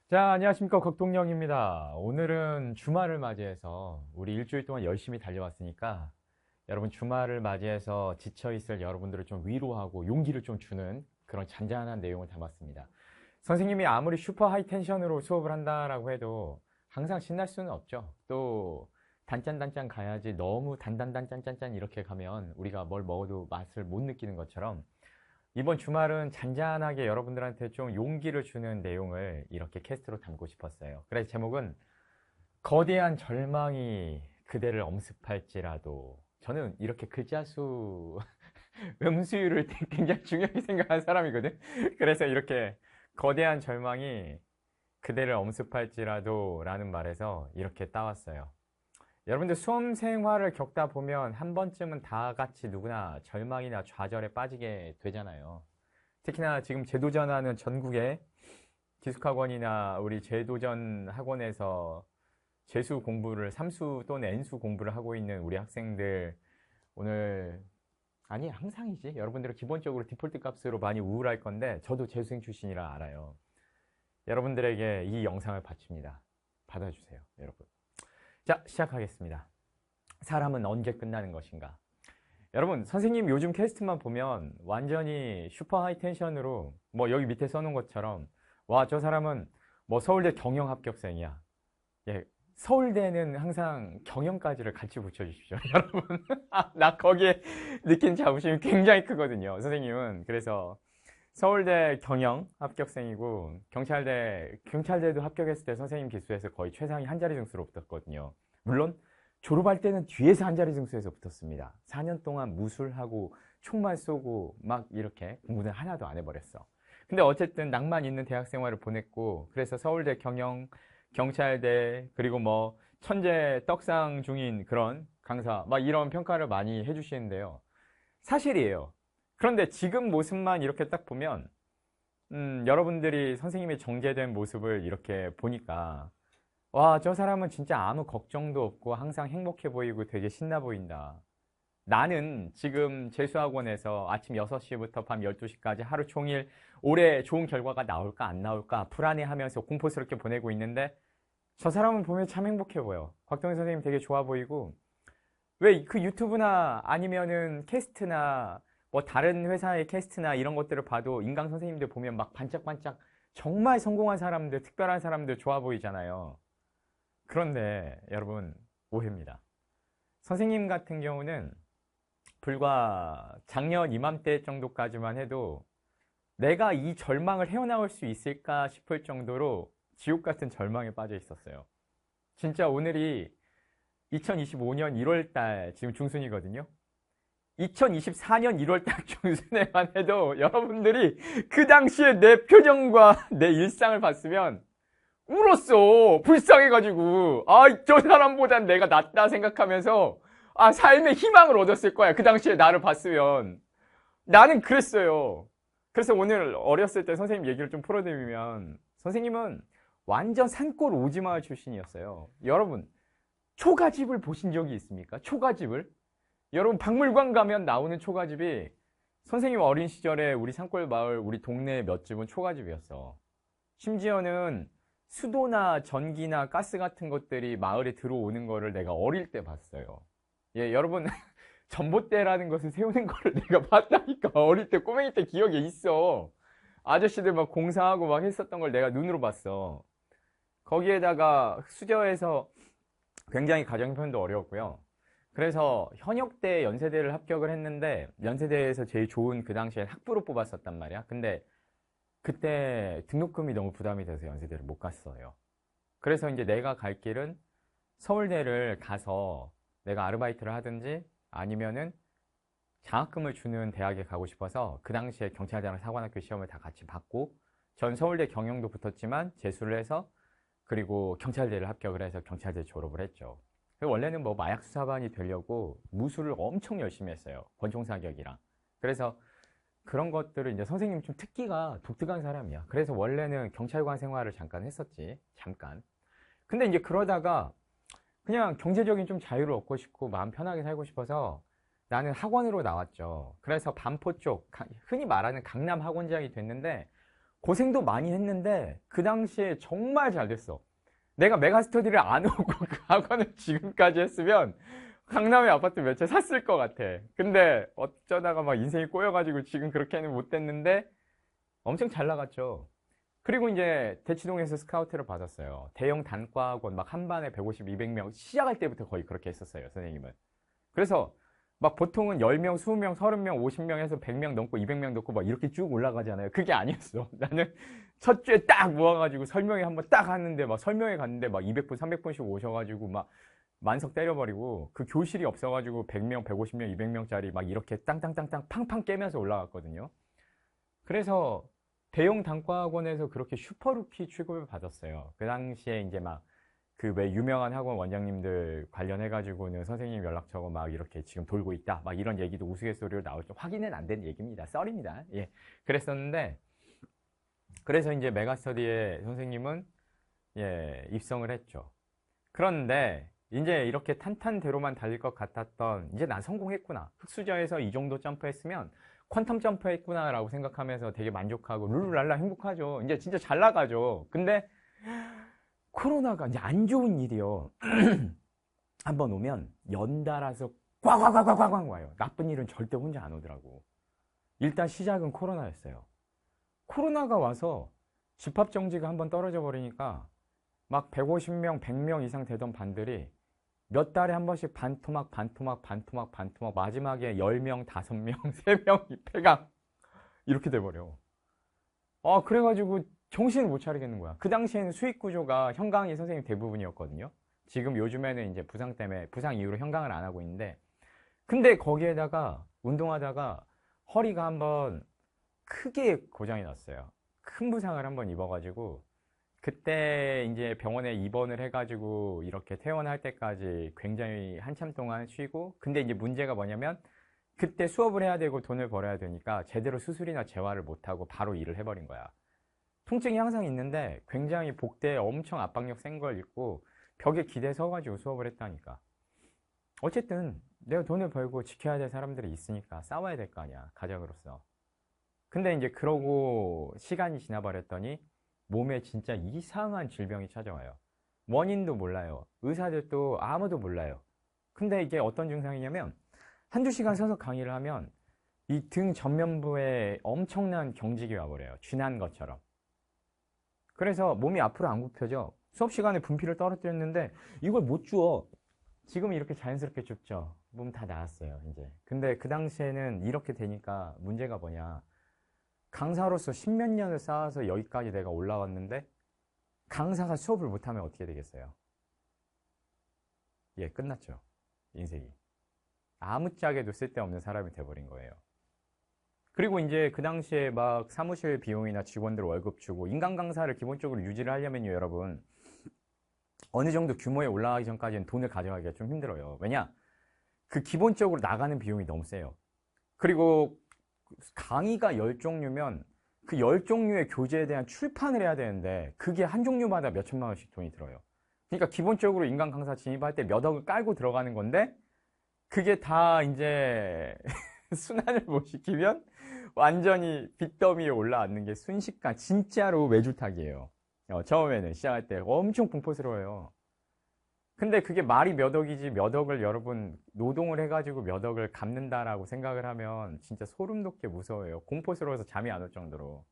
자, 안녕하십니까. 곽동영입니다. 오늘은 주말을 맞이해서 우리 일주일 동안 열심히 달려왔으니까 여러분 주말을 맞이해서 지쳐있을 여러분들을 좀 위로하고 용기를 좀 주는 그런 잔잔한 내용을 담았습니다. 선생님이 아무리 슈퍼 하이 텐션으로 수업을 한다라고 해도 항상 신날 수는 없죠. 또 단짠단짠 가야지 너무 단단단짠짠짠 이렇게 가면 우리가 뭘 먹어도 맛을 못 느끼는 것처럼 이번 주말은 잔잔하게 여러분들한테 좀 용기를 주는 내용을 이렇게 캐스트로 담고 싶었어요. 그래서 제목은 거대한 절망이 그대를 엄습할지라도. 저는 이렇게 글자 수 음수율을 굉장히 중요하게 생각하는 사람이거든. 그래서 이렇게 거대한 절망이 그대를 엄습할지라도 라는 말에서 이렇게 따왔어요. 여러분들 수험 생활을 겪다 보면 한 번쯤은 다 같이 누구나 절망이나 좌절에 빠지게 되잖아요. 특히나 지금 재도전하는 전국의 기숙학원이나 우리 재도전 학원에서 재수 공부를 삼수 또는 N수 공부를 하고 있는 우리 학생들, 오늘 아니 항상이지, 여러분들은 기본적으로 디폴트 값으로 많이 우울할 건데 저도 재수생 출신이라 알아요. 여러분들에게 이 영상을 바칩니다. 받아주세요, 여러분. 자, 시작하겠습니다. 사람은 언제 끝나는 것인가? 여러분, 선생님 요즘 캐스트만 보면 완전히 슈퍼 하이 텐션으로 뭐 여기 밑에 써놓은 것처럼 와, 저 사람은 뭐 서울대 경영 합격생이야. 예, 서울대는 항상 경영까지를 같이 붙여주십시오. 여러분, 나 거기에 느낀 자부심이 굉장히 크거든요, 선생님은. 그래서 서울대 경영 합격생이고 경찰대도 합격했을 때 선생님 기수에서 거의 최상위 한 자리 등수로 붙었거든요. 물론 졸업할 때는 뒤에서 한 자리 등수에서 붙었습니다. 4년 동안 무술하고 총만 쏘고 막 이렇게 공부는 하나도 안 해버렸어. 근데 어쨌든 낭만 있는 대학 생활을 보냈고, 그래서 서울대 경영, 경찰대, 그리고 뭐 천재 떡상 중인 그런 강사 막 이런 평가를 많이 해주시는데요. 사실이에요. 그런데 지금 모습만 이렇게 딱 보면 여러분들이 선생님의 정제된 모습을 이렇게 보니까 와, 저 사람은 진짜 아무 걱정도 없고 항상 행복해 보이고 되게 신나 보인다. 나는 지금 재수학원에서 아침 6시부터 밤 12시까지 하루 종일 올해 좋은 결과가 나올까 안 나올까 불안해하면서 공포스럽게 보내고 있는데 저 사람은 보면 참 행복해 보여. 곽동희 선생님 되게 좋아 보이고, 왜 그 유튜브나 아니면은 캐스트나 뭐 다른 회사의 캐스트나 이런 것들을 봐도 인강 선생님들 보면 막 반짝반짝 정말 성공한 사람들, 특별한 사람들 좋아 보이잖아요. 그런데 여러분, 오해입니다. 선생님 같은 경우는 불과 작년 이맘때 정도까지만 해도 내가 이 절망을 헤어나올 수 있을까 싶을 정도로 지옥 같은 절망에 빠져 있었어요. 진짜 오늘이 2025년 1월달 지금 중순이거든요. 2024년 1월달 중순에만 해도 여러분들이 그 당시에 내 표정과 내 일상을 봤으면 울었어. 불쌍해가지고. 아, 저 사람보단 내가 낫다 생각하면서 삶의 희망을 얻었을 거야. 그 당시에 나를 봤으면. 나는 그랬어요. 그래서 오늘 어렸을 때 선생님 얘기를 좀 풀어드리면, 선생님은 완전 산골 오지마을 출신이었어요. 여러분, 초가집을 보신 적이 있습니까? 초가집을? 여러분, 박물관 가면 나오는 초가집이 선생님 어린 시절에 우리 산골 마을 우리 동네 몇 집은 초가집이었어. 심지어는 수도나 전기나 가스 같은 것들이 마을에 들어오는 거를 내가 어릴 때 봤어요. 예, 여러분, 전봇대라는 것을 세우는 거를 내가 봤다니까. 어릴 때 꼬맹이 때 기억에 있어. 아저씨들 막 공사하고 막 했었던 걸 내가 눈으로 봤어. 거기에다가 수저에서 굉장히 가정 형편도 어려웠고요. 그래서 현역대 연세대를 합격을 했는데 연세대에서 제일 좋은 그 당시엔 학부로 뽑았었단 말이야. 근데 그때 등록금이 너무 부담이 돼서 연세대를 못 갔어요. 그래서 이제 내가 갈 길은 서울대를 가서 내가 아르바이트를 하든지 아니면은 장학금을 주는 대학에 가고 싶어서 그 당시에 경찰대랑 사관학교 시험을 다 같이 받고, 전 서울대 경영도 붙었지만 재수를 해서 그리고 경찰대를 합격을 해서 경찰대 졸업을 했죠. 원래는 뭐 마약 수사반이 되려고 무술을 엄청 열심히 했어요. 권총사격이랑. 그래서 그런 것들을 이제 선생님 좀 특기가 독특한 사람이야. 그래서 원래는 경찰관 생활을 잠깐 했었지. 잠깐. 근데 이제 그러다가 그냥 경제적인 좀 자유를 얻고 싶고 마음 편하게 살고 싶어서 나는 학원으로 나왔죠. 그래서 반포 쪽, 흔히 말하는 강남 학원장이 됐는데 고생도 많이 했는데 그 당시에 정말 잘 됐어. 내가 메가스터디를 안 오고 그 학원을 지금까지 했으면 강남에 아파트 몇 채 샀을 것 같아. 근데 어쩌다가 막 인생이 꼬여가지고 지금 그렇게는 못 됐는데 엄청 잘 나갔죠. 그리고 이제 대치동에서 스카우트를 받았어요. 대형 단과학원 막 한 반에 150, 200명 시작할 때부터 거의 그렇게 했었어요, 선생님은. 그래서 막 보통은 10명, 20명, 30명, 50명 해서 100명 넘고 200명 넘고 막 이렇게 쭉 올라가잖아요. 그게 아니었어. 나는 첫 주에 딱 모아가지고 설명회 한번 딱 하는데 막 설명회 갔는데 막 200분, 300분씩 오셔가지고 막 만석 때려버리고 그 교실이 없어가지고 100명, 150명, 200명짜리 막 이렇게 땅땅땅땅 팡팡 깨면서 올라갔거든요. 그래서 대형 단과학원에서 그렇게 슈퍼루키 취급을 받았어요. 그 당시에 이제 막 그 왜 유명한 학원 원장님들 관련해가지고는 선생님 연락처가 막 이렇게 지금 돌고 있다. 막 이런 얘기도 우스갯소리로 나오죠. 확인은 안 된 얘기입니다. 썰입니다. 예. 그랬었는데, 그래서 이제 메가스터디에 선생님은 예, 입성을 했죠. 그런데 이제 이렇게 탄탄대로만 달릴 것 같았던 이제 난 성공했구나. 흑수저에서 이 정도 점프했으면 퀀텀 점프했구나 라고 생각하면서 되게 만족하고 룰루랄라 행복하죠. 이제 진짜 잘 나가죠. 근데 코로나가 이제 안 좋은 일이요. 한번 오면 연달아서 꽉꽉꽉꽉꽉 와요. 나쁜 일은 절대 혼자 안 오더라고. 일단 시작은 코로나였어요. 코로나가 와서 집합정지가 한번 떨어져 버리니까 막 150명, 100명 이상 되던 반들이 몇 달에 한 번씩 반토막, 반토막, 반토막, 반토막, 마지막에 10명, 5명, 3명 폐강 이렇게 돼버려. 그래가지고 정신을 못 차리겠는 거야. 그 당시에는 수익 구조가 현강이 선생님 대부분이었거든요. 지금 요즘에는 이제 부상 때문에, 부상 이후로 현강을 안 하고 있는데, 근데 거기에다가 운동하다가 허리가 한번 크게 고장이 났어요. 큰 부상을 한번 입어가지고, 그때 이제 병원에 입원을 해가지고 이렇게 퇴원할 때까지 굉장히 한참 동안 쉬고, 근데 이제 문제가 뭐냐면, 그때 수업을 해야 되고 돈을 벌어야 되니까 제대로 수술이나 재활을 못하고 바로 일을 해버린 거야. 통증이 항상 있는데 굉장히 복대에 엄청 압박력 센 걸 입고 벽에 기대 서가지고 수업을 했다니까. 어쨌든 내가 돈을 벌고 지켜야 될 사람들이 있으니까 싸워야 될 거 아니야, 가족으로서. 근데 이제 그러고 시간이 지나버렸더니 몸에 진짜 이상한 질병이 찾아와요. 원인도 몰라요. 의사들도 아무도 몰라요. 근데 이게 어떤 증상이냐면 한두 시간 서서 강의를 하면 이 등 전면부에 엄청난 경직이 와버려요. 쥐난 것처럼. 그래서 몸이 앞으로 안 굽혀져. 수업 시간에 분필을 떨어뜨렸는데 이걸 못 주워. 지금 이렇게 자연스럽게 줍죠. 몸 다 나았어요, 이제. 근데 그 당시에는 이렇게 되니까 문제가 뭐냐. 강사로서 십몇 년을 쌓아서 여기까지 내가 올라왔는데 강사가 수업을 못하면 어떻게 되겠어요? 예, 끝났죠. 인생이. 아무짝에도 쓸데없는 사람이 돼버린 거예요. 그리고 이제 그 당시에 막 사무실 비용이나 직원들 월급 주고 인간 강사를 기본적으로 유지를 하려면요, 여러분. 어느 정도 규모에 올라가기 전까지는 돈을 가져가기가 좀 힘들어요. 왜냐? 그 기본적으로 나가는 비용이 너무 세요. 그리고 강의가 10종류면 그 10종류의 교재에 대한 출판을 해야 되는데 그게 한 종류마다 몇 천만 원씩 돈이 들어요. 그러니까 기본적으로 인간 강사 진입할 때 몇 억을 깔고 들어가는 건데 그게 다 이제 순환을 못 시키면 완전히 빚더미에 올라앉는 게 순식간 진짜로 외줄타기예요. 처음에는 시작할 때 엄청 공포스러워요. 근데 그게 말이 몇 억이지 몇 억을 여러분 노동을 해가지고 몇 억을 갚는다라고 생각을 하면 진짜 소름 돋게 무서워요. 공포스러워서 잠이 안 올 정도로.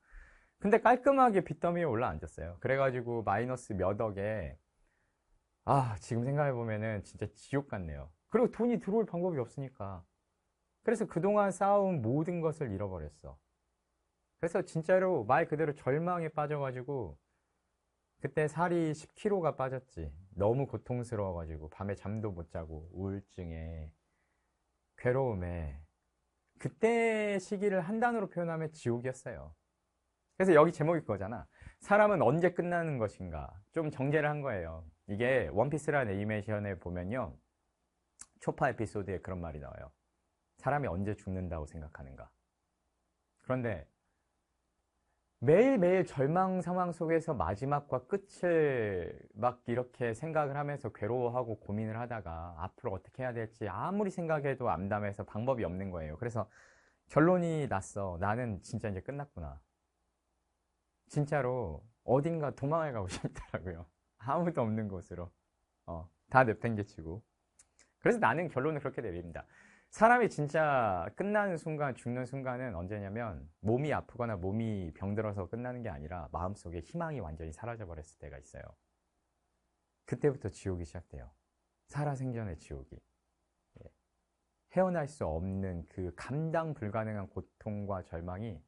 근데 깔끔하게 빚더미에 올라앉았어요. 그래가지고 마이너스 몇 억에 지금 생각해보면은 진짜 지옥 같네요. 그리고 돈이 들어올 방법이 없으니까. 그래서 그동안 쌓아온 모든 것을 잃어버렸어. 그래서 진짜로 말 그대로 절망에 빠져가지고 그때 살이 10kg가 빠졌지. 너무 고통스러워가지고 밤에 잠도 못 자고 우울증에 괴로움에 그때 시기를 한 단어로 표현하면 지옥이었어요. 그래서 여기 제목이 그거잖아. 사람은 언제 끝나는 것인가. 좀 정제를 한 거예요. 이게 원피스라는 애니메이션에 보면요. 초파 에피소드에 그런 말이 나와요. 사람이 언제 죽는다고 생각하는가. 그런데 매일매일 절망 상황 속에서 마지막과 끝을 막 이렇게 생각을 하면서 괴로워하고 고민을 하다가 앞으로 어떻게 해야 될지 아무리 생각해도 암담해서 방법이 없는 거예요. 그래서 결론이 났어. 나는 진짜 이제 끝났구나. 진짜로 어딘가 도망을 가고 싶더라고요. 아무도 없는 곳으로. 다 내팽개치고. 그래서 나는 결론을 그렇게 내립니다. 사람이 진짜 끝나는 순간, 죽는 순간은 언제냐면 몸이 아프거나 몸이 병들어서 끝나는 게 아니라 마음속에 희망이 완전히 사라져버렸을 때가 있어요. 그때부터 지옥이 시작돼요. 살아생전의 지옥이. 헤어날 수 없는 그 감당 불가능한 고통과 절망이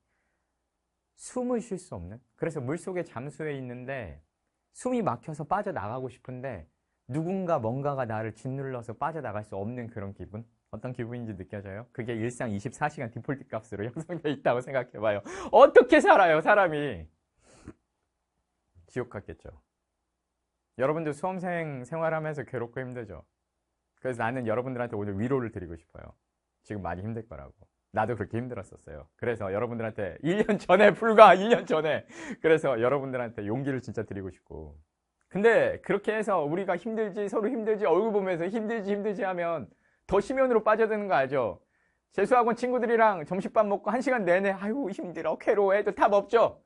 숨을 쉴 수 없는, 그래서 물속에 잠수해 있는데 숨이 막혀서 빠져나가고 싶은데 누군가 뭔가가 나를 짓눌러서 빠져나갈 수 없는 그런 기분? 어떤 기분인지 느껴져요? 그게 일상 24시간 디폴트 값으로 형성되어 있다고 생각해봐요. 어떻게 살아요, 사람이? 지옥 같겠죠. 여러분들 수험생 생활하면서 괴롭고 힘들죠. 그래서 나는 여러분들한테 오늘 위로를 드리고 싶어요. 지금 많이 힘들 거라고. 나도 그렇게 힘들었었어요. 그래서 여러분들한테 1년 전에, 불과 1년 전에, 그래서 여러분들한테 용기를 진짜 드리고 싶고. 근데 그렇게 해서 우리가 힘들지, 서로 힘들지, 얼굴 보면서 힘들지 하면 더 심연으로 빠져드는 거 알죠? 재수학원 친구들이랑 점심밥 먹고 1시간 내내 아유 힘들어, 괴로워해, 도 답 없죠?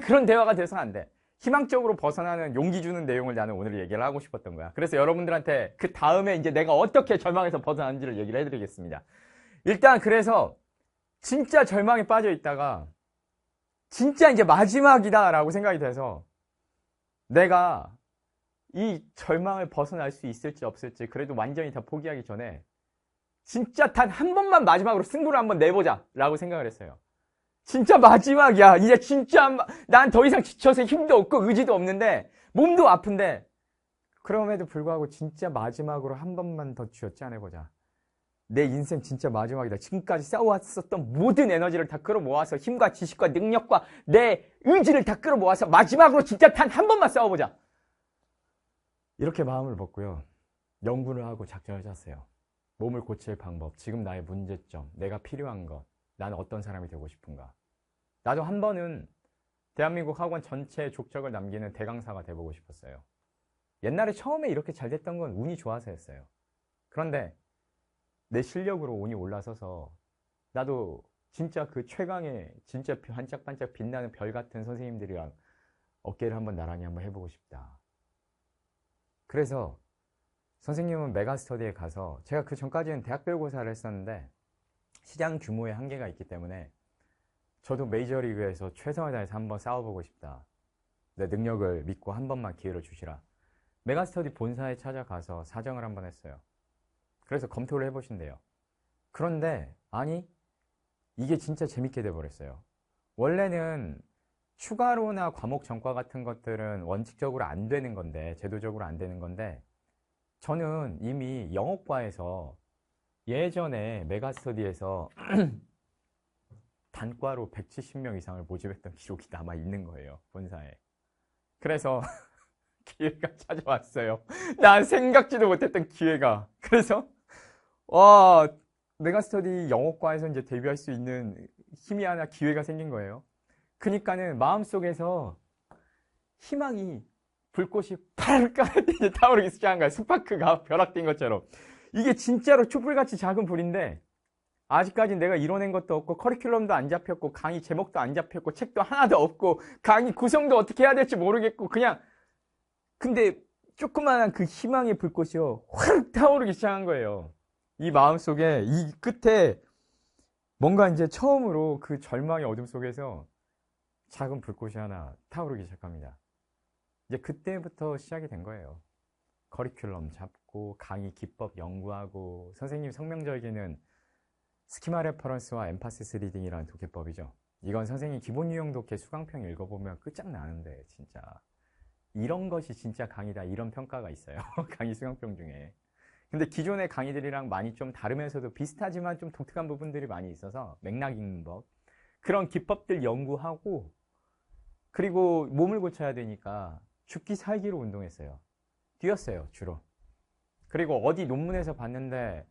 그런 대화가 돼서는 안 돼. 희망적으로 벗어나는 용기 주는 내용을 나는 오늘 얘기를 하고 싶었던 거야. 그래서 여러분들한테 그 다음에 이제 내가 어떻게 절망에서 벗어나는지를 얘기를 해드리겠습니다. 일단 그래서 진짜 절망에 빠져 있다가 진짜 이제 마지막이다 라고 생각이 돼서 내가 이 절망을 벗어날 수 있을지 없을지 그래도 완전히 다 포기하기 전에 진짜 단 한 번만 마지막으로 승부를 한번 내보자 라고 생각을 했어요. 진짜 마지막이야. 이제 진짜 난 더 이상 지쳐서 힘도 없고 의지도 없는데 몸도 아픈데 그럼에도 불구하고 진짜 마지막으로 한 번만 더 쥐어짜내보자. 내 인생 진짜 마지막이다. 지금까지 쌓아왔었던 모든 에너지를 다 끌어모아서 힘과 지식과 능력과 내 의지를 다 끌어모아서 마지막으로 진짜 단 한 번만 싸워보자. 이렇게 마음을 먹고요. 연구를 하고 작전을 짰어요. 몸을 고칠 방법, 지금 나의 문제점, 내가 필요한 것, 나는 어떤 사람이 되고 싶은가. 나도 한 번은 대한민국 학원 전체에 족적을 남기는 대강사가 돼보고 싶었어요. 옛날에 처음에 이렇게 잘 됐던 건 운이 좋아서였어요. 그런데 내 실력으로 운이 올라서서 나도 진짜 그 최강의 진짜 반짝반짝 빛나는 별 같은 선생님들이랑 어깨를 한번 나란히 한번 해보고 싶다. 그래서 선생님은 메가스터디에 가서 제가 그 전까지는 대학별고사를 했었는데 시장 규모의 한계가 있기 때문에 저도 메이저리그에서 최선을 다해서 한번 싸워보고 싶다. 내 능력을 믿고 한 번만 기회를 주시라. 메가스터디 본사에 찾아가서 사정을 한번 했어요. 그래서 검토를 해보신대요. 그런데 아니 이게 진짜 재밌게 돼버렸어요. 원래는 추가로나 과목 전과 같은 것들은 원칙적으로 안 되는 건데, 제도적으로 안 되는 건데, 저는 이미 영어과에서 예전에 메가스터디에서 단과로 170명 이상을 모집했던 기록이 남아 있는 거예요, 본사에. 그래서 기회가 찾아왔어요. 난 생각지도 못했던 기회가. 그래서 와, 메가스터디 영어과에서 이제 데뷔할 수 있는 힘이 하나, 기회가 생긴 거예요. 그니까는 마음속에서 희망이, 불꽃이 파랄까 이제 타오르기 시작한 거야. 스파크가 벼락된 것처럼. 이게 진짜로 촛불같이 작은 불인데 아직까지 내가 이뤄낸 것도 없고 커리큘럼도 안 잡혔고 강의 제목도 안 잡혔고 책도 하나도 없고 강의 구성도 어떻게 해야 될지 모르겠고 그냥, 근데 조그마한 그 희망의 불꽃이요 확 타오르기 시작한 거예요. 이 마음속에, 이 끝에 뭔가 이제 처음으로 그 절망의 어둠 속에서 작은 불꽃이 하나 타오르기 시작합니다. 이제 그때부터 시작이 된 거예요. 커리큘럼 잡고 강의 기법 연구하고, 선생님 성명절기는 스키마 레퍼런스와 엠파시스 리딩이라는 독해법이죠. 이건 선생님 기본 유형 독해 수강평 읽어보면 끝장나는데 진짜 이런 것이 진짜 강의다, 이런 평가가 있어요. 강의 수강평 중에. 근데 기존의 강의들이랑 많이 좀 다르면서도 비슷하지만 좀 독특한 부분들이 많이 있어서 맥락 읽는 법, 그런 기법들 연구하고, 그리고 몸을 고쳐야 되니까 죽기 살기로 운동했어요. 뛰었어요, 주로. 그리고 어디 논문에서 봤는데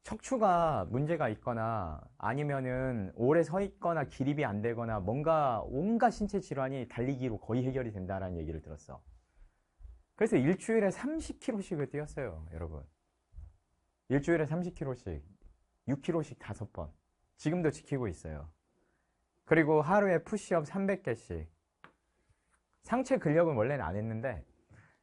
척추가 문제가 있거나 아니면은 오래 서 있거나 기립이 안 되거나 뭔가 온갖 신체 질환이 달리기로 거의 해결이 된다라는 얘기를 들었어. 그래서 일주일에 30km씩을 뛰었어요, 여러분. 일주일에 30km씩, 6km씩 5번. 지금도 지키고 있어요. 그리고 하루에 푸시업 300개씩. 상체 근력은 원래는 안 했는데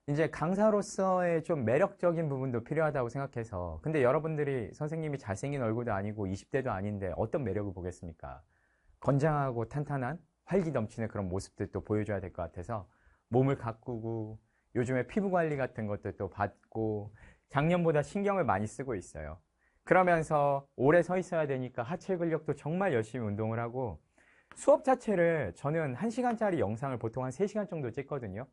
이제 강사로서의 좀 매력적인 부분도 필요하다고 생각해서. 근데 여러분들이 선생님이 잘생긴 얼굴도 아니고 20대도 아닌데 어떤 매력을 보겠습니까? 건장하고 탄탄한 활기 넘치는 그런 모습들도 보여줘야 될 것 같아서 몸을 가꾸고 요즘에 피부 관리 같은 것들도 받고 작년보다 신경을 많이 쓰고 있어요. 그러면서 오래 서 있어야 되니까 하체 근력도 정말 열심히 운동을 하고, 수업 자체를 저는 1시간짜리 영상을 보통 한 3시간 정도 찍거든요.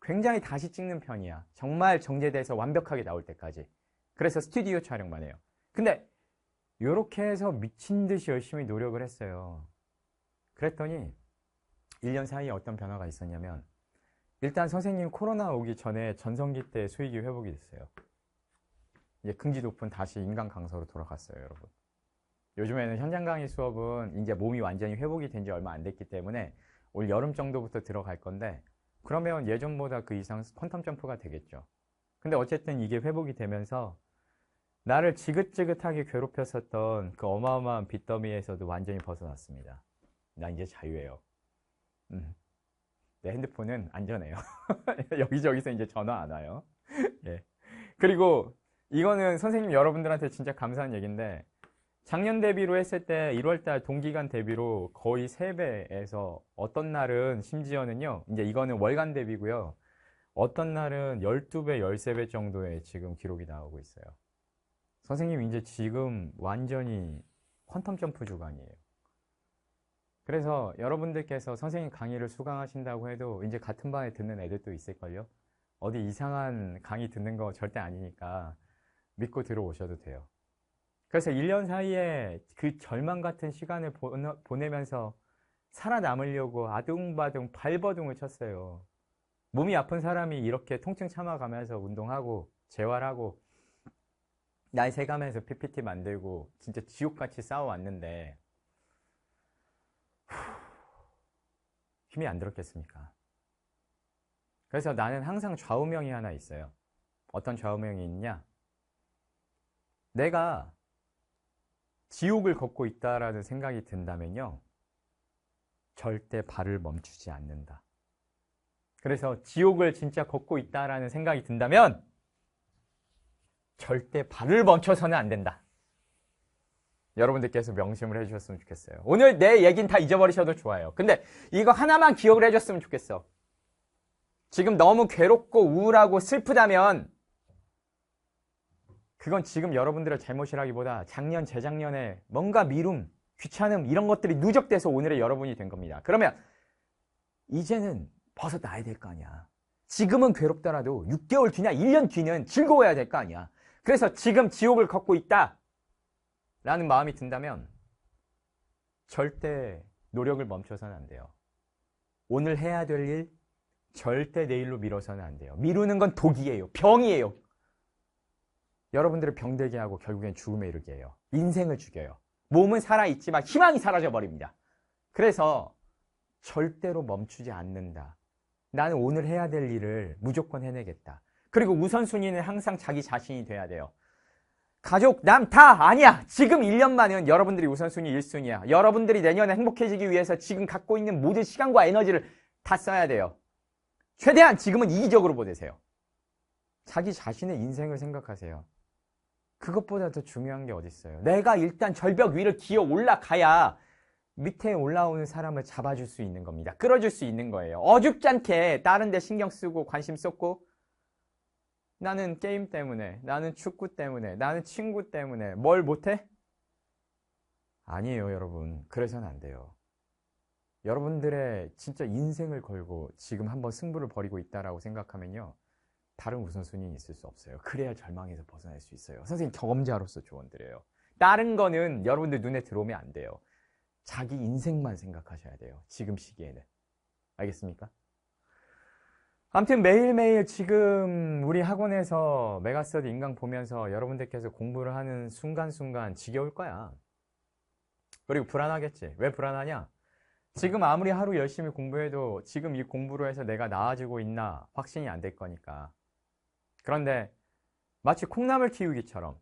굉장히 다시 찍는 편이야. 정말 정제돼서 완벽하게 나올 때까지. 그래서 스튜디오 촬영만 해요. 근데 이렇게 해서 미친 듯이 열심히 노력을 했어요. 그랬더니 1년 사이에 어떤 변화가 있었냐면, 일단 선생님 코로나 오기 전에 전성기 때 수익이 회복이 됐어요. 이제 긍지 높은 다시 인간 강사로 돌아갔어요, 여러분. 요즘에는 현장 강의 수업은 이제 몸이 완전히 회복이 된 지 얼마 안 됐기 때문에 올 여름 정도부터 들어갈 건데, 그러면 예전보다 그 이상 퀀텀 점프가 되겠죠. 근데 어쨌든 이게 회복이 되면서 나를 지긋지긋하게 괴롭혔었던 그 어마어마한 빚더미에서도 완전히 벗어났습니다. 나 이제 자유예요. 내 핸드폰은 안전해요. 여기저기서 이제 전화 안 와요. 예. 그리고 이거는 선생님 여러분들한테 진짜 감사한 얘기인데, 작년 대비로 했을 때 1월달 동기간 대비로 거의 3배에서 어떤 날은 심지어는요, 이제 이거는 월간 대비고요. 어떤 날은 12배, 13배 정도의 지금 기록이 나오고 있어요. 선생님 이제 지금 완전히 퀀텀 점프 주간이에요. 그래서 여러분들께서 선생님 강의를 수강하신다고 해도 이제 같은 반에 듣는 애들도 있을걸요? 어디 이상한 강의 듣는 거 절대 아니니까 믿고 들어오셔도 돼요. 그래서 1년 사이에 그 절망 같은 시간을 보내면서 살아남으려고 아둥바둥 발버둥을 쳤어요. 몸이 아픈 사람이 이렇게 통증 참아가면서 운동하고 재활하고 날 새가면서 PPT 만들고 진짜 지옥같이 싸워왔는데 힘이 안 들었겠습니까? 그래서 나는 항상 좌우명이 하나 있어요. 어떤 좌우명이 있냐? 내가 지옥을 걷고 있다라는 생각이 든다면요, 절대 발을 멈추지 않는다. 그래서 지옥을 진짜 걷고 있다라는 생각이 든다면 절대 발을 멈춰서는 안 된다. 여러분들께서 명심을 해주셨으면 좋겠어요. 오늘 내 얘기는 다 잊어버리셔도 좋아요. 근데 이거 하나만 기억을 해줬으면 좋겠어. 지금 너무 괴롭고 우울하고 슬프다면 그건 지금 여러분들의 잘못이라기보다 작년, 재작년에 뭔가 미움, 귀찮음 이런 것들이 누적돼서 오늘의 여러분이 된 겁니다. 그러면 이제는 벗어나야 될 거 아니야. 지금은 괴롭더라도 6개월 뒤나 1년 뒤는 즐거워야 될 거 아니야. 그래서 지금 지옥을 걷고 있다 라는 마음이 든다면 절대 노력을 멈춰서는 안 돼요. 오늘 해야 될 일 절대 내일로 미뤄서는 안 돼요. 미루는 건 독이에요. 병이에요. 여러분들을 병들게 하고 결국엔 죽음에 이르게 해요. 인생을 죽여요. 몸은 살아있지만 희망이 사라져버립니다. 그래서 절대로 멈추지 않는다. 나는 오늘 해야 될 일을 무조건 해내겠다. 그리고 우선순위는 항상 자기 자신이 돼야 돼요. 가족, 남 다 아니야. 지금 1년만은 여러분들이 우선순위 1순위야. 여러분들이 내년에 행복해지기 위해서 지금 갖고 있는 모든 시간과 에너지를 다 써야 돼요. 최대한 지금은 이기적으로 보내세요. 자기 자신의 인생을 생각하세요. 그것보다 더 중요한 게 어디 있어요. 내가 일단 절벽 위를 기어 올라가야 밑에 올라오는 사람을 잡아줄 수 있는 겁니다. 끌어줄 수 있는 거예요. 어줍지 않게 다른 데 신경 쓰고 관심 쏟고 나는 게임 때문에, 나는 축구 때문에, 나는 친구 때문에 뭘 못해? 아니에요, 여러분. 그래서는 안 돼요. 여러분들의 진짜 인생을 걸고 지금 한번 승부를 벌이고 있다라고 생각하면요, 다른 우선순위는 있을 수 없어요. 그래야 절망에서 벗어날 수 있어요. 선생님 경험자로서 조언드려요. 다른 거는 여러분들 눈에 들어오면 안 돼요. 자기 인생만 생각하셔야 돼요. 지금 시기에는. 알겠습니까? 아무튼 매일매일 지금 우리 학원에서 메가스터디 인강 보면서 여러분들께서 공부를 하는 순간순간 지겨울 거야. 그리고 불안하겠지. 왜 불안하냐? 지금 아무리 하루 열심히 공부해도 지금 이 공부로 해서 내가 나아지고 있나 확신이 안 될 거니까. 그런데 마치 콩나물 키우기처럼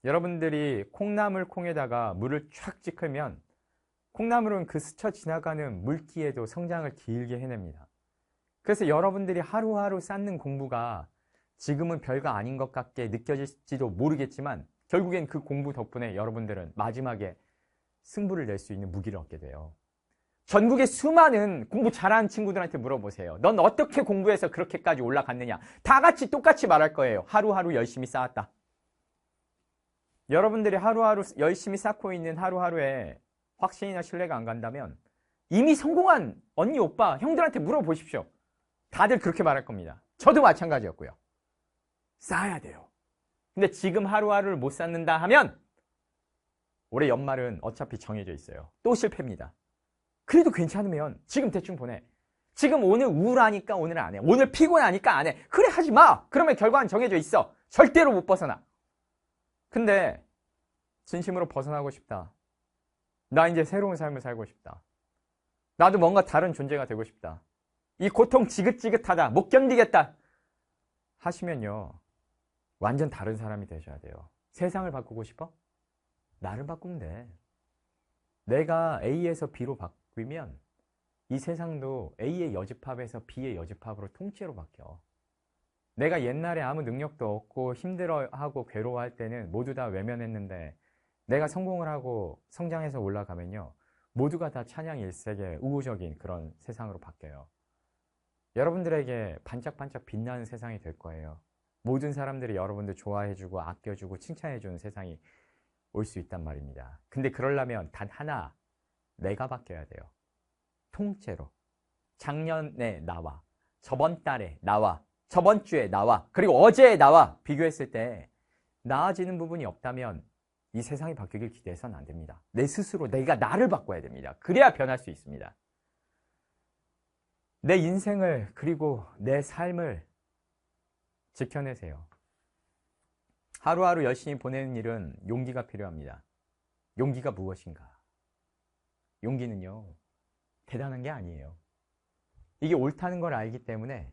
여러분들이 콩나물 콩에다가 물을 촥 찍으면 콩나물은 그 스쳐 지나가는 물기에도 성장을 길게 해냅니다. 그래서 여러분들이 하루하루 쌓는 공부가 지금은 별거 아닌 것 같게 느껴질지도 모르겠지만 결국엔 그 공부 덕분에 여러분들은 마지막에 승부를 낼 수 있는 무기를 얻게 돼요. 전국의 수많은 공부 잘하는 친구들한테 물어보세요. 넌 어떻게 공부해서 그렇게까지 올라갔느냐? 다 같이 똑같이 말할 거예요. 하루하루 열심히 쌓았다. 여러분들이 하루하루 열심히 쌓고 있는 하루하루에 확신이나 신뢰가 안 간다면 이미 성공한 언니, 오빠, 형들한테 물어보십시오. 다들 그렇게 말할 겁니다. 저도 마찬가지였고요. 쌓아야 돼요. 근데 지금 하루하루를 못 쌓는다 하면 올해 연말은 어차피 정해져 있어요. 또 실패입니다. 그래도 괜찮으면 지금 대충 보내. 지금 오늘 우울하니까 오늘 안 해. 오늘 피곤하니까 안 해. 그래, 하지 마. 그러면 결과는 정해져 있어. 절대로 못 벗어나. 근데 진심으로 벗어나고 싶다. 나 이제 새로운 삶을 살고 싶다. 나도 뭔가 다른 존재가 되고 싶다. 이 고통 지긋지긋하다. 못 견디겠다. 하시면요. 완전 다른 사람이 되셔야 돼요. 세상을 바꾸고 싶어? 나를 바꾸면 돼. 내가 A에서 B로 바뀌면 이 세상도 A의 여집합에서 B의 여집합으로 통째로 바뀌어. 내가 옛날에 아무 능력도 없고 힘들어하고 괴로워할 때는 모두 다 외면했는데 내가 성공을 하고 성장해서 올라가면요. 모두가 다 찬양 일색의 우호적인 그런 세상으로 바뀌어요. 여러분들에게 반짝반짝 빛나는 세상이 될 거예요. 모든 사람들이 여러분들 좋아해주고 아껴주고 칭찬해주는 세상이 올 수 있단 말입니다. 근데 그러려면 단 하나, 내가 바뀌어야 돼요. 통째로. 작년에 나와, 저번 달에 나와, 저번 주에 나와, 그리고 어제의 나와 비교했을 때 나아지는 부분이 없다면 이 세상이 바뀌길 기대해서는 안 됩니다. 내 스스로 내가 나를 바꿔야 됩니다. 그래야 변할 수 있습니다. 내 인생을 그리고 내 삶을 지켜내세요. 하루하루 열심히 보내는 일은 용기가 필요합니다. 용기가 무엇인가? 용기는요, 대단한 게 아니에요. 이게 옳다는 걸 알기 때문에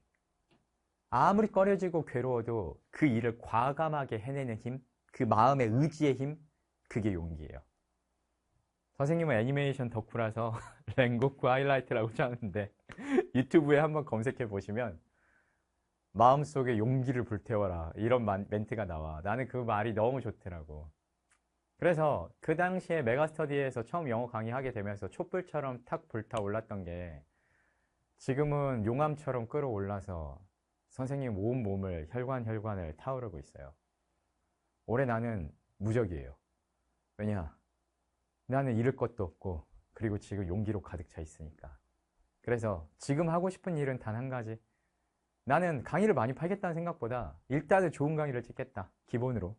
아무리 꺼려지고 괴로워도 그 일을 과감하게 해내는 힘, 그 마음의 의지의 힘, 그게 용기예요. 선생님은 애니메이션 덕후라서 랭고쿠 하이라이트라고 하는데 유튜브에 한번 검색해 보시면 마음속에 용기를 불태워라 이런 멘트가 나와. 나는 그 말이 너무 좋더라고. 그래서 그 당시에 메가스터디에서 처음 영어 강의하게 되면서 촛불처럼 탁 불타올랐던 게 지금은 용암처럼 끌어올라서 선생님 온 몸을 혈관을 타오르고 있어요. 올해 나는 무적이에요. 왜냐? 나는 잃을 것도 없고 그리고 지금 용기로 가득 차 있으니까. 그래서 지금 하고 싶은 일은 단 한 가지. 나는 강의를 많이 팔겠다는 생각보다 일단은 좋은 강의를 찍겠다. 기본으로.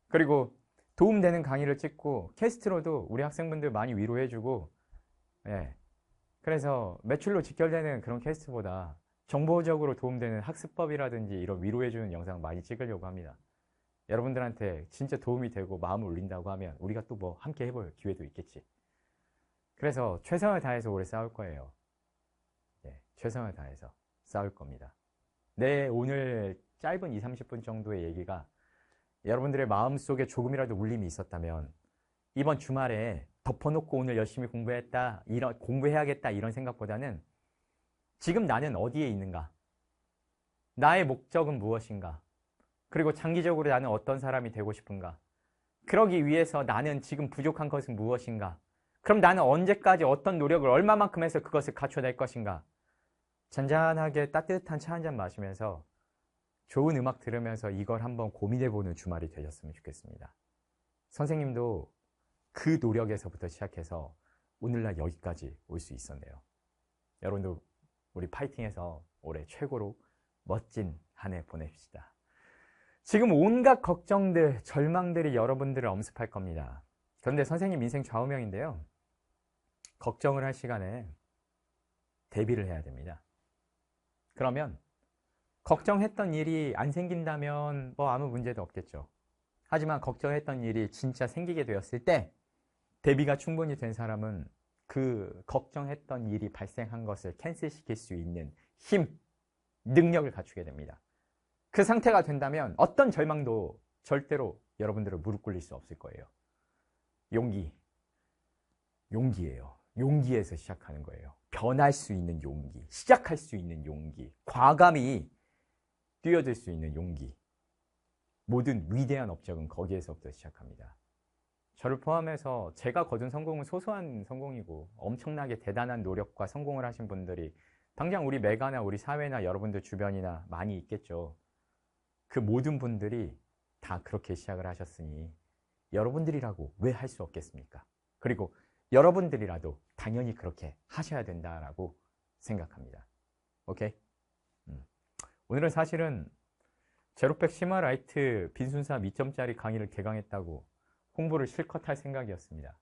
그리고 도움되는 강의를 찍고 캐스트로도 우리 학생분들 많이 위로해주고, 예. 그래서 매출로 직결되는 그런 캐스트보다 정보적으로 도움되는 학습법이라든지 이런 위로해주는 영상 많이 찍으려고 합니다. 여러분들한테 진짜 도움이 되고 마음을 울린다고 하면 우리가 또 뭐 함께 해볼 기회도 있겠지. 그래서 최선을 다해서 올해 싸울 거예요. 예, 최선을 다해서 싸울 겁니다. 내 오늘 짧은 20-30분 정도의 얘기가 여러분들의 마음속에 조금이라도 울림이 있었다면 이번 주말에 덮어놓고 오늘 열심히 공부해야겠다 이런 생각보다는 지금 나는 어디에 있는가? 나의 목적은 무엇인가? 그리고 장기적으로 나는 어떤 사람이 되고 싶은가? 그러기 위해서 나는 지금 부족한 것은 무엇인가? 그럼 나는 언제까지 어떤 노력을 얼마만큼 해서 그것을 갖춰낼 것인가? 잔잔하게 따뜻한 차 한 잔 마시면서 좋은 음악 들으면서 이걸 한번 고민해보는 주말이 되셨으면 좋겠습니다. 선생님도 그 노력에서부터 시작해서 오늘날 여기까지 올 수 있었네요. 여러분도 우리 파이팅해서 올해 최고로 멋진 한 해 보냅시다. 지금 온갖 걱정들, 절망들이 여러분들을 엄습할 겁니다. 그런데 선생님 인생 좌우명인데요. 걱정을 할 시간에 대비를 해야 됩니다. 그러면 걱정했던 일이 안 생긴다면 뭐 아무 문제도 없겠죠. 하지만 걱정했던 일이 진짜 생기게 되었을 때 대비가 충분히 된 사람은 그 걱정했던 일이 발생한 것을 캔슬시킬 수 있는 힘, 능력을 갖추게 됩니다. 그 상태가 된다면 어떤 절망도 절대로 여러분들을 무릎 꿇릴 수 없을 거예요. 용기예요. 용기에서 시작하는 거예요. 변할 수 있는 용기, 시작할 수 있는 용기, 과감히 뛰어들 수 있는 용기. 모든 위대한 업적은 거기에서부터 시작합니다. 저를 포함해서 제가 거둔 성공은 소소한 성공이고 엄청나게 대단한 노력과 성공을 하신 분들이 당장 우리 메가나 우리 사회나 여러분들 주변이나 많이 있겠죠. 그 모든 분들이 다 그렇게 시작을 하셨으니 여러분들이라고 왜 할 수 없겠습니까? 그리고 여러분들이라도 당연히 그렇게 하셔야 된다라고 생각합니다. 오케이? 오늘은 사실은 제로백 시마라이트 빈순사 미점짜리 강의를 개강했다고 홍보를 실컷 할 생각이었습니다.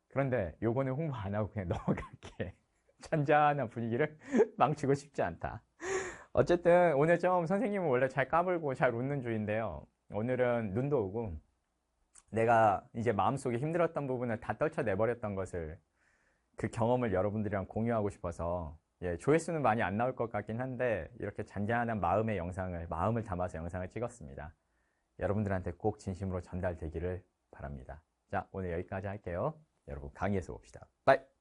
그런데 요거는 홍보 안 하고 그냥 넘어갈게. 잔잔한 분위기를 망치고 싶지 않다. 어쨌든 오늘 좀 선생님은 원래 잘 까불고 잘 웃는 주인데요. 오늘은 눈도 오고 내가 이제 마음속에 힘들었던 부분을 다 떨쳐내버렸던 것을 그 경험을 여러분들이랑 공유하고 싶어서 조회수는 많이 안 나올 것 같긴 한데 이렇게 잔잔한 마음의 영상을 마음을 담아서 영상을 찍었습니다. 여러분들한테 꼭 진심으로 전달되기를 바랍니다. 자, 오늘 여기까지 할게요. 여러분 강의에서 봅시다. 바이.